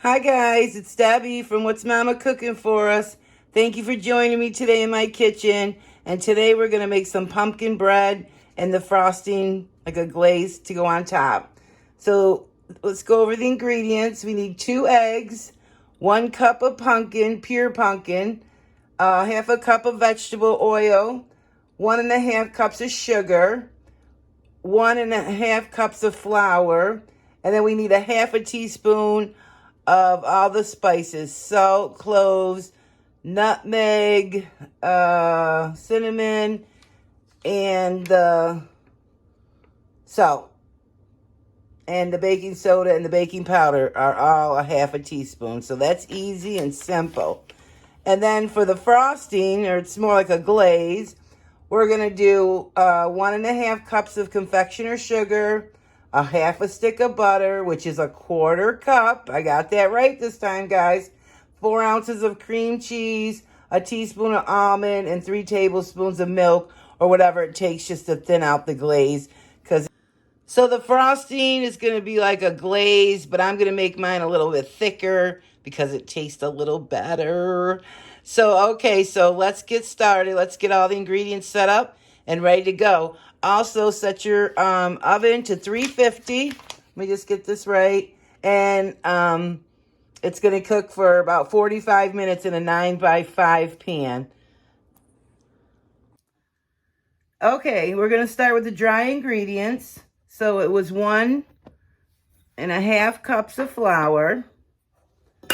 Hi guys, it's Debbie from What's Mama Cooking For Us. Thank you for joining me today in my kitchen. And today we're going to make some pumpkin bread and the frosting, like a glaze, to go on top. So let's go over the ingredients. We need 2 eggs, 1 cup of pumpkin, pure pumpkin, half a cup of vegetable oil, 1.5 cups of sugar, 1.5 cups of flour, and then we need a half a teaspoon of all the spices: salt, cloves, nutmeg, cinnamon, and the salt. And the baking soda and the baking powder are all a half a teaspoon. So that's easy and simple. And then for the frosting, or it's more like a glaze, we're going to do 1.5 cups of confectioner sugar, a half a stick of butter, which is 1/4 cup. I got that right this time, guys. 4 ounces of cream cheese, a teaspoon of almond, and 3 tablespoons of milk, or whatever it takes just to thin out the glaze. So the frosting is going to be like a glaze, but I'm going to make mine a little bit thicker because it tastes a little better. So, okay, so let's get started. Let's get all the ingredients set up and ready to go. Also, set your oven to 350. Let me just get this right. And it's going to cook for about 45 minutes in a 9x5 pan. Okay, we're going to start with the dry ingredients. So it was 1.5 cups of flour.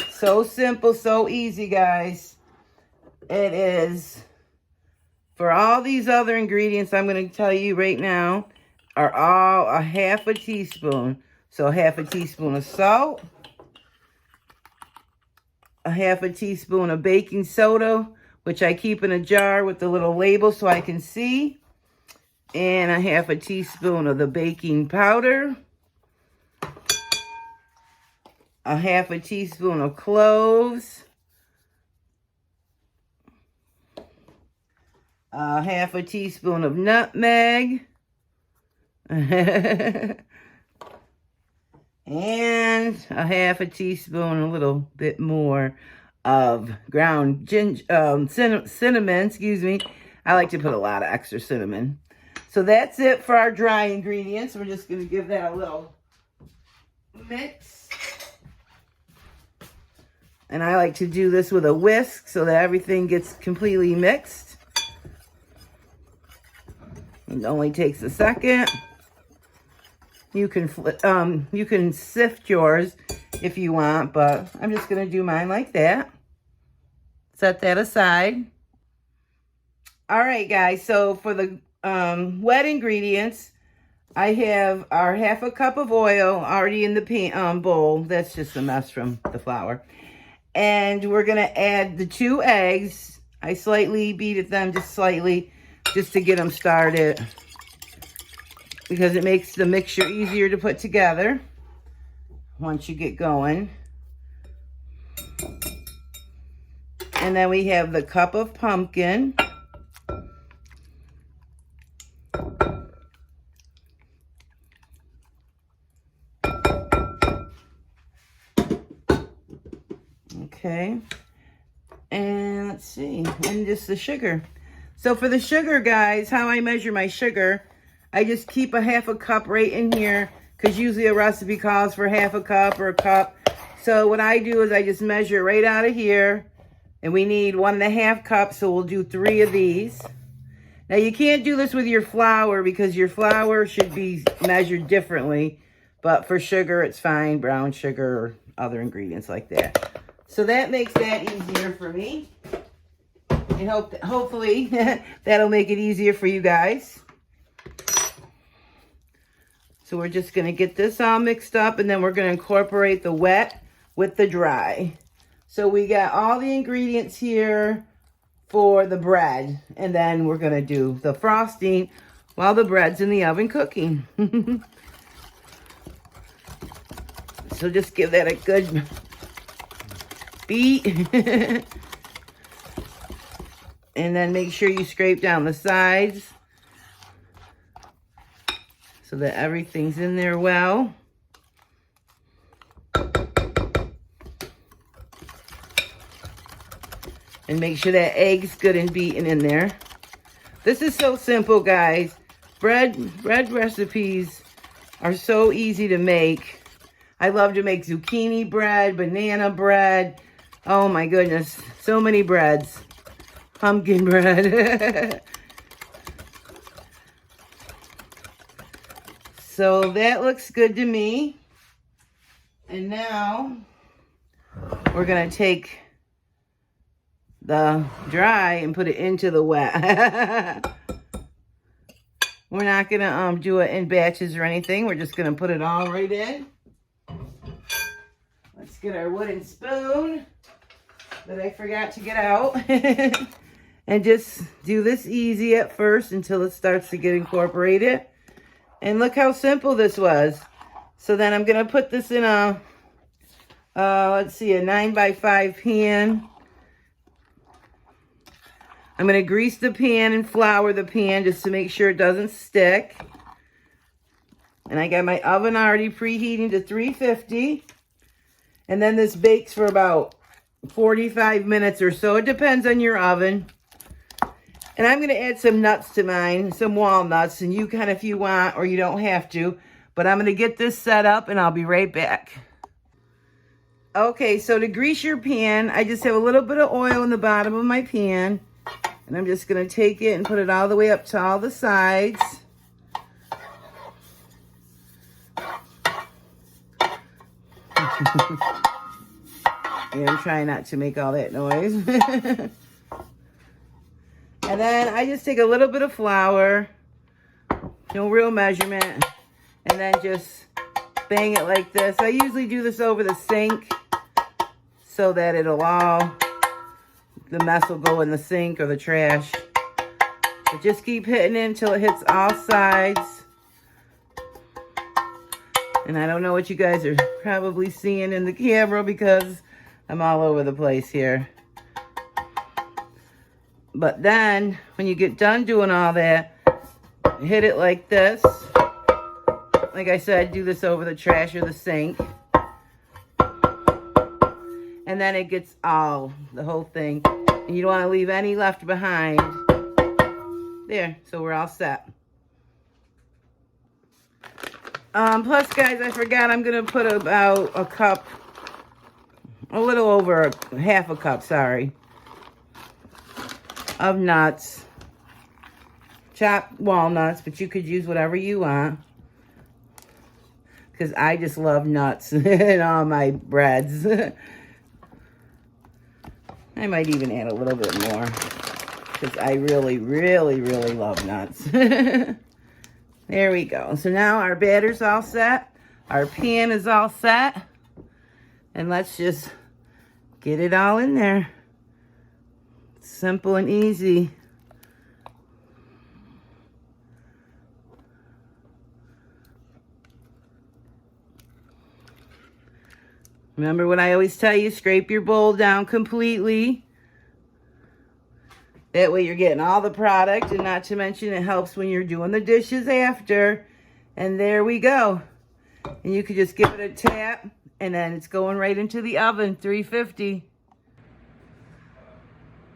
So simple, so easy, guys. It is. For all these other ingredients I'm going to tell you right now are all a half a teaspoon. So half a teaspoon of salt, a half a teaspoon of baking soda, which I keep in a jar with the little label so I can see, and a half a teaspoon of the baking powder, a half a teaspoon of cloves, a half a teaspoon of nutmeg, and a half a teaspoon, a little bit more, of ground cinnamon, excuse me. I like to put a lot of extra cinnamon. So that's it for our dry ingredients. We're just going to give that a little mix. And I like to do this with a whisk so that everything gets completely mixed. It only takes a second. You can sift yours if you want, but I'm just going to do mine like that. Set that aside. All right, guys. So for the wet ingredients, I have our half a cup of oil already in the bowl. That's just a mess from the flour. And we're going to add the 2 eggs. I slightly beat them, just slightly, just to get them started, because it makes the mixture easier to put together once you get going. And then we have the cup of pumpkin. Okay. And let's see, and just the sugar. So for the sugar, guys, how I measure my sugar, I just keep a half a cup right in here, because usually a recipe calls for half a cup or a cup. So what I do is I just measure right out of here, and we need 1.5 cups, so we'll do 3 of these. Now you can't do this with your flour because your flour should be measured differently, but for sugar it's fine, brown sugar or other ingredients like that. So that makes that easier for me. And hopefully that'll make it easier for you guys. So we're just going to get this all mixed up, and then we're going to incorporate the wet with the dry. So we got all the ingredients here for the bread, and then we're going to do the frosting while the bread's in the oven cooking. So just give that a good beat. And then make sure you scrape down the sides so that everything's in there well. And make sure that egg's good and beaten in there. This is so simple, guys. Bread recipes are so easy to make. I love to make zucchini bread, banana bread. Oh my goodness, so many breads. Pumpkin bread. So that looks good to me. And now we're gonna take the dry and put it into the wet. We're not gonna do it in batches or anything. We're just gonna put it all right in. Let's get our wooden spoon that I forgot to get out. And just do this easy at first until it starts to get incorporated. And look how simple this was. So then I'm gonna put this in a, let's see, a 9x5 pan. I'm going to grease the pan and flour the pan just to make sure it doesn't stick. And I got my oven already preheating to 350. And then this bakes for about 45 minutes or so. It depends on your oven. And I'm going to add some nuts to mine, some walnuts. And you can if you want, or you don't have to. But I'm going to get this set up and I'll be right back. Okay, so to grease your pan, I just have a little bit of oil in the bottom of my pan. And I'm just going to take it and put it all the way up to all the sides. Yeah, I'm trying not to make all that noise. And then I just take a little bit of flour, no real measurement, and then just bang it like this. I usually do this over the sink so that it'll all... the mess will go in the sink or the trash. But just keep hitting it until it hits all sides. And I don't know what you guys are probably seeing in the camera because I'm all over the place here. But then, when you get done doing all that, hit it like this. Like I said, do this over the trash or the sink. And then it gets all, the whole thing. And you don't want to leave any left behind. There, so we're all set. Plus, guys, I forgot I'm going to put about a cup, a little over half a cup, sorry, of nuts. Chopped walnuts, but you could use whatever you want. Because I just love nuts in all my breads. I might even add a little bit more because I really, really, really love nuts. There we go. So now our batter's all set. Our pan is all set. And let's just get it all in there. Simple and easy. Remember what I always tell you, scrape your bowl down completely. That way you're getting all the product, and not to mention it helps when you're doing the dishes after. And there we go. And you could just give it a tap, and then it's going right into the oven, 350.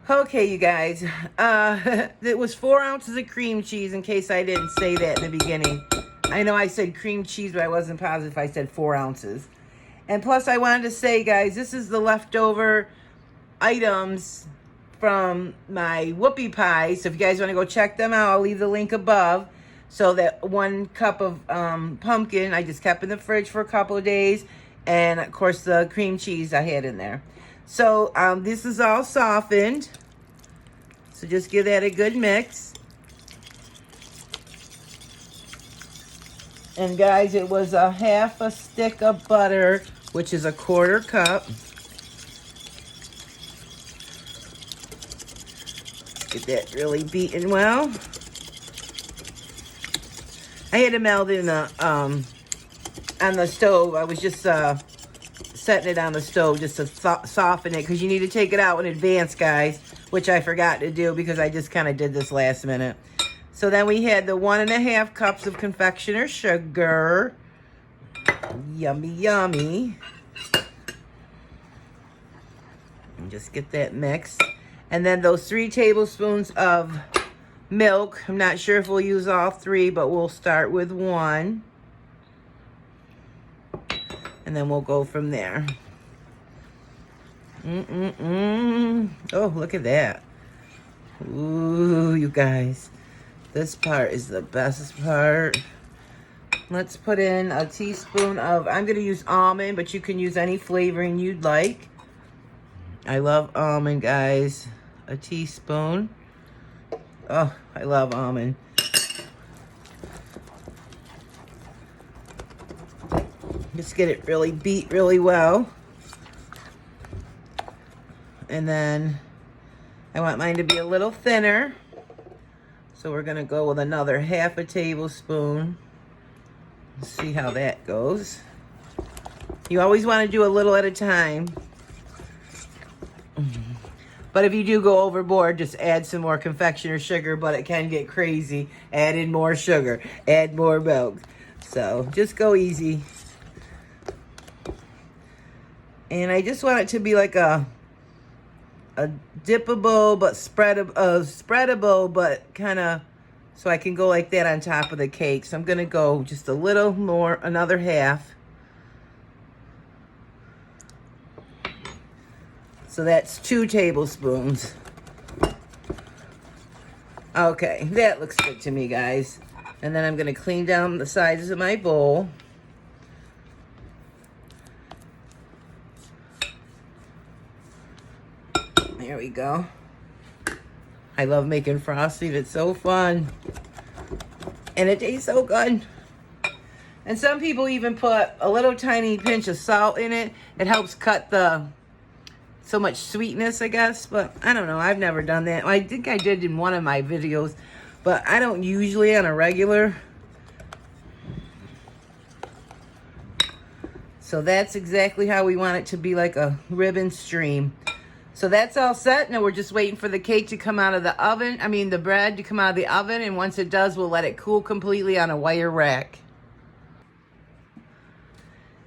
Okay, you guys. It was 4 ounces of cream cheese, in case I didn't say that in the beginning. I know I said cream cheese, but I wasn't positive if I said 4 ounces. And plus, I wanted to say, guys, this is the leftover items from my whoopie pies. So if you guys want to go check them out, I'll leave the link above. So that 1 cup of pumpkin I just kept in the fridge for a couple of days. And, of course, the cream cheese I had in there. So this is all softened. So just give that a good mix. And, guys, it was a half a stick of butter, which is a 1/4 cup. Get that really beaten well. I had to melt in the on the stove. I was just setting it on the stove just to soften it, because you need to take it out in advance, guys, which I forgot to do because I just kind of did this last minute. So then we had the 1½ cups of confectioner sugar. Yummy, yummy. And just get that mixed. And then those 3 tablespoons of milk. I'm not sure if we'll use all 3, but we'll start with 1. And then we'll go from there. Oh, look at that. Ooh, you guys. This part is the best part. Let's put in a teaspoon of, I'm going to use almond, but you can use any flavoring you'd like. I love almond, guys. A teaspoon. Oh, I love almond. Just get it really beat really well. And then I want mine to be a little thinner. So we're going to go with another 1/2 tablespoon. Let's see how that goes. You always want to do a little at a time. But if you do go overboard, just add some more confectioner sugar, but it can get crazy. Add in more sugar, add more milk. So just go easy. And I just want it to be like a dippable but spreadable, but kind of, so I can go like that on top of the cake. So I'm going to go just a little more, another 1/2. So that's 2 tablespoons. Okay, that looks good to me, guys. And then I'm going to clean down the sides of my bowl. There we go. I love making frosting. It's so fun. And it tastes so good. And some people even put a little tiny pinch of salt in it. It helps cut so much sweetness, I guess. But I don't know. I've never done that. I think I did in one of my videos. But I don't usually on a regular. So that's exactly how we want it to be, like a ribbon stream. So that's all set. Now we're just waiting for the cake to come out of the oven. I mean, the bread to come out of the oven. And once it does, we'll let it cool completely on a wire rack.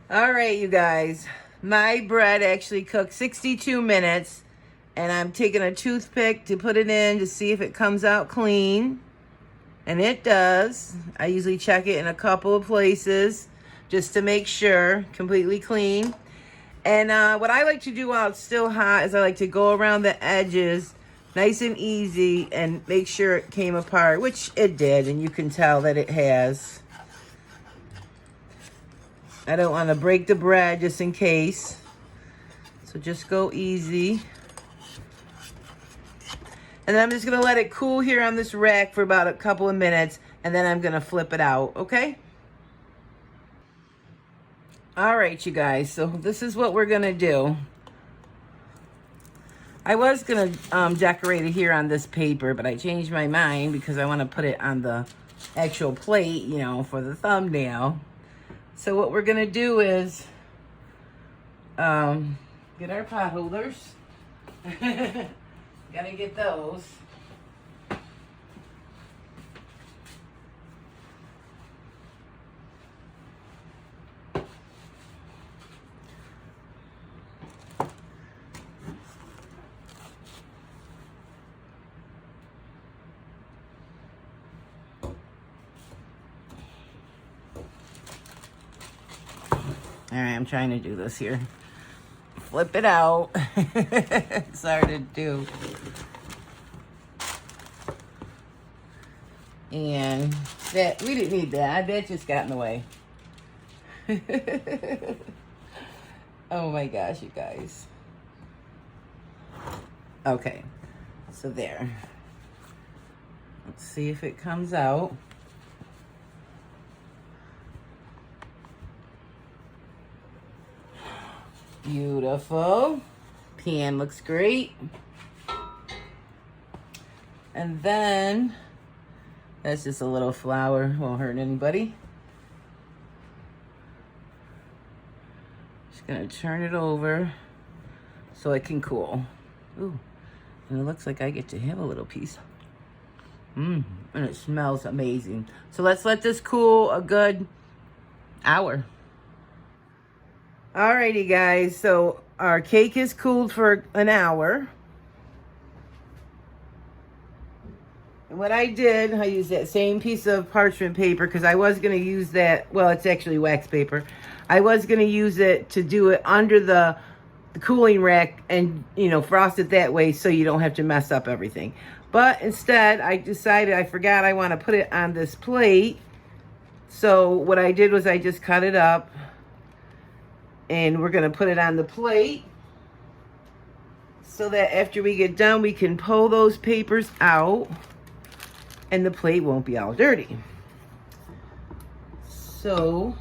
All right, you guys. My bread actually cooked 62 minutes. And I'm taking a toothpick to put it in to see if it comes out clean. And it does. I usually check it in a couple of places just to make sure, completely clean. And what I like to do while it's still hot is I like to go around the edges nice and easy and make sure it came apart, which it did, and you can tell that it has. I don't want to break the bread just in case. So just go easy. And then I'm just going to let it cool here on this rack for about a couple of minutes, and then I'm going to flip it out, okay? All right, you guys, so this is what we're going to do. I was going to decorate it here on this paper, but I changed my mind because I want to put it on the actual plate, you know, for the thumbnail. So what we're going to do is get our pot holders. Gotta get those. All right, I'm trying to do this here. Flip it out. It's hard to do. And that, we didn't need that. That just got in the way. Oh my gosh, you guys. Okay, so there. Let's see if it comes out. Beautiful. Pan looks great. And then, that's just a little flour. Won't hurt anybody. Just gonna turn it over so it can cool. Ooh, and it looks like I get to have a little piece. And it smells amazing. So let's let this cool a good hour. Alrighty, guys, so our cake is cooled for an hour. what I did, I used that same piece of parchment paper because I was going to use that. Well, it's actually wax paper. I was going to use it to do it under the cooling rack and, you know, frost it that way so you don't have to mess up everything. But instead, I decided, I forgot I want to put it on this plate. So what I did was I just cut it up. And we're going to put it on the plate so that after we get done, we can pull those papers out and the plate won't be all dirty. So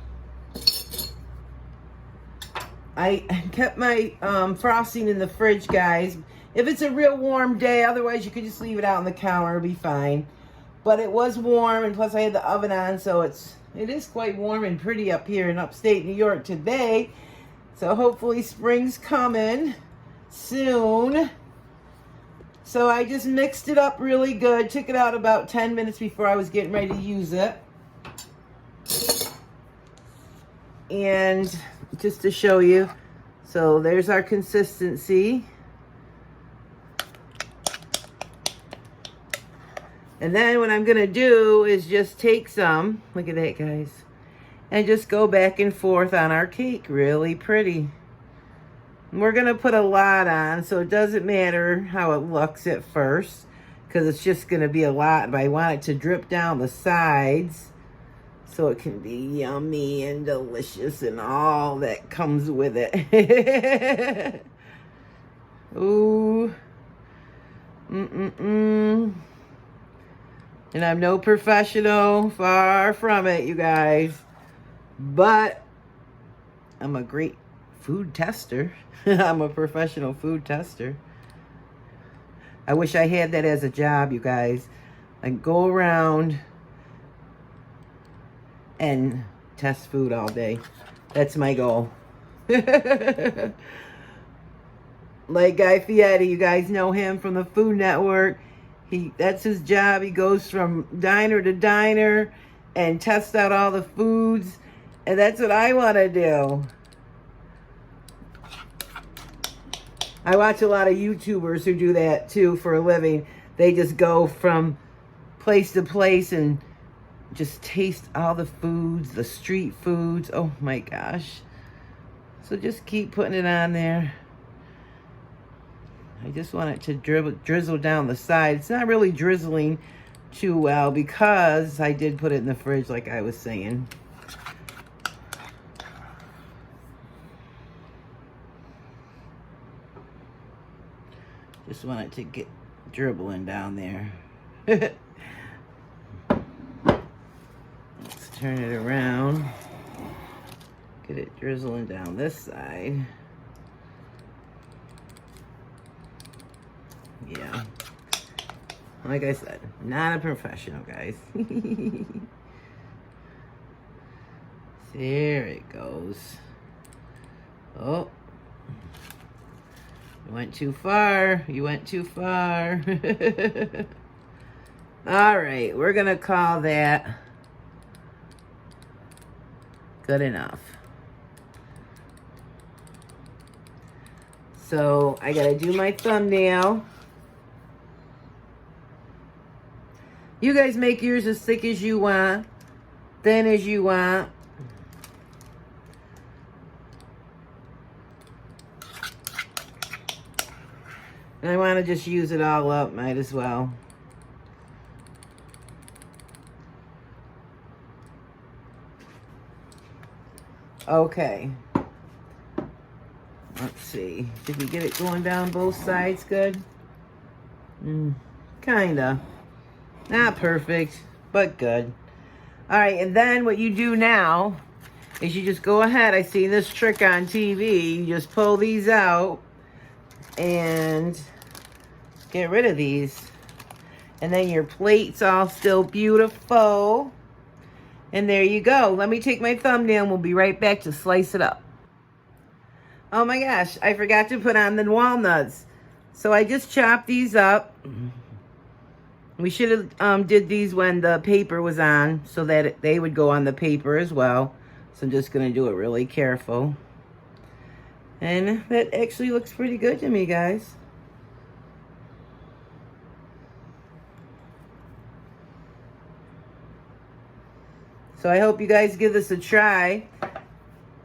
I kept my frosting in the fridge, guys. If it's a real warm day, otherwise you could just leave it out on the counter, it'll be fine. But it was warm, and plus I had the oven on, so it is quite warm and pretty up here in upstate New York today. So hopefully spring's coming soon. So I just mixed it up really good. Took it out about 10 minutes before I was getting ready to use it. And just to show you, so there's our consistency. And then what I'm going to do is just take some, look at that, guys, and just go back and forth on our cake. Really pretty. And we're going to put a lot on, so it doesn't matter how it looks at first, because it's just going to be a lot, but I want it to drip down the sides so it can be yummy and delicious and all that comes with it. Ooh. And I'm no professional, far from it, you guys. But I'm a great food tester. I'm a professional food tester. I wish I had that as a job, you guys. I go around and test food all day. That's my goal. Like Guy Fieri, you guys know him from the Food Network. That's his job. He goes from diner to diner and tests out all the foods. And that's what I want to do. I watch a lot of YouTubers who do that too for a living. They just go from place to place and just taste all the foods, the street foods. Oh my gosh. So just keep putting it on there. I just want it to drizzle down the side. It's not really drizzling too well because I did put it in the fridge like I was saying. Just want it to get dribbling down there. Let's turn it around. Get it drizzling down this side. Yeah. Like I said, not a professional, guys. There it goes. Oh. You went too far. You went too far. All right. We're going to call that good enough. So I got to do my thumbnail. You guys make yours as thick as you want, thin as you want. And I want to just use it all up, might as well. Okay. Let's see. Did we get it going down both sides good? Kinda. Not perfect, but good. All right, and then what you do now is you just go ahead. I see this trick on TV. You just pull these out and get rid of these. And then your plate's all still beautiful. And there you go. Let me take my thumbnail and we'll be right back to slice it up. Oh my gosh, I forgot to put on the walnuts. So I just chopped these up. We should have did these when the paper was on so that they would go on the paper as well. So I'm just going to do it really careful. And that actually looks pretty good to me, guys. So I hope you guys give this a try.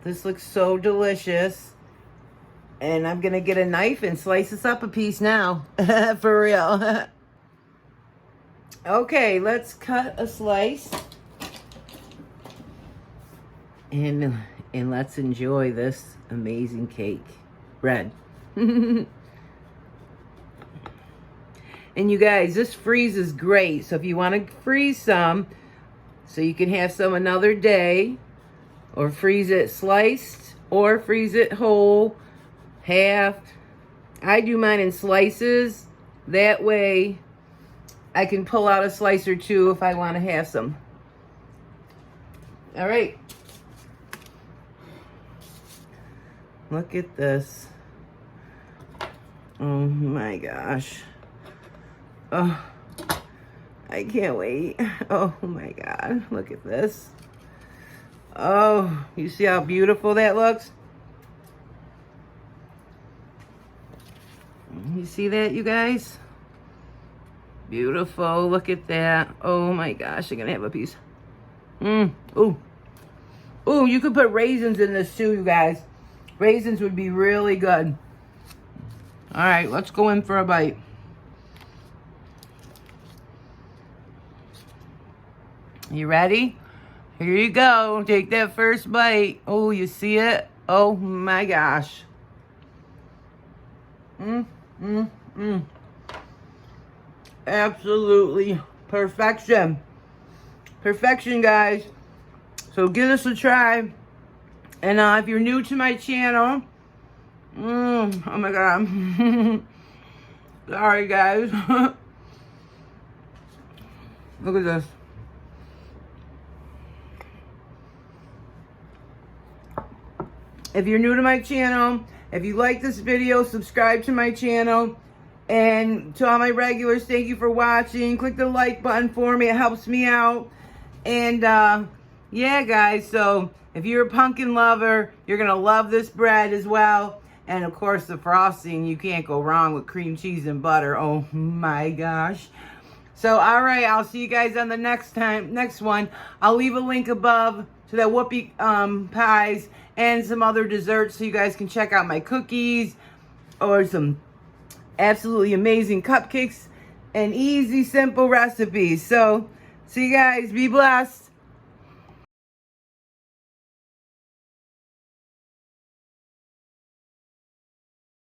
This looks so delicious. And I'm going to get a knife and slice this up a piece now. For real. Okay, let's cut a slice. And let's enjoy this amazing cake. Bread. And you guys, this freezes great. So if you want to freeze some, so you can have some another day, or freeze it sliced, or freeze it whole, half. I do mine in slices. That way I can pull out a slice or two if I want to have some. All right. Look at this. Oh my gosh. Oh, I can't wait. Oh my God. Look at this. Oh, you see how beautiful that looks? You see that, you guys? Beautiful. Look at that. Oh my gosh, I'm gonna have a piece. Ooh. Ooh, you could put raisins in this too, you guys. Raisins would be really good. All right, let's go in for a bite. You ready? Here you go. Take that first bite. Oh, you see it? Oh my gosh. Absolutely perfection. Perfection, guys. So give this a try. And if you're new to my channel, oh my God. Sorry, guys. Look at this. If you're new to my channel, if you like this video, subscribe to my channel. And to all my regulars, thank you for watching. Click the like button for me. It helps me out. And yeah, guys, so if you're a pumpkin lover, you're going to love this bread as well. And of course, the frosting, you can't go wrong with cream cheese and butter. Oh my gosh. So, all right, I'll see you guys on the next one. I'll leave a link above to that whoopie pies and some other desserts so you guys can check out my cookies or some absolutely amazing cupcakes and easy, simple recipes. So, see you guys. Be blessed.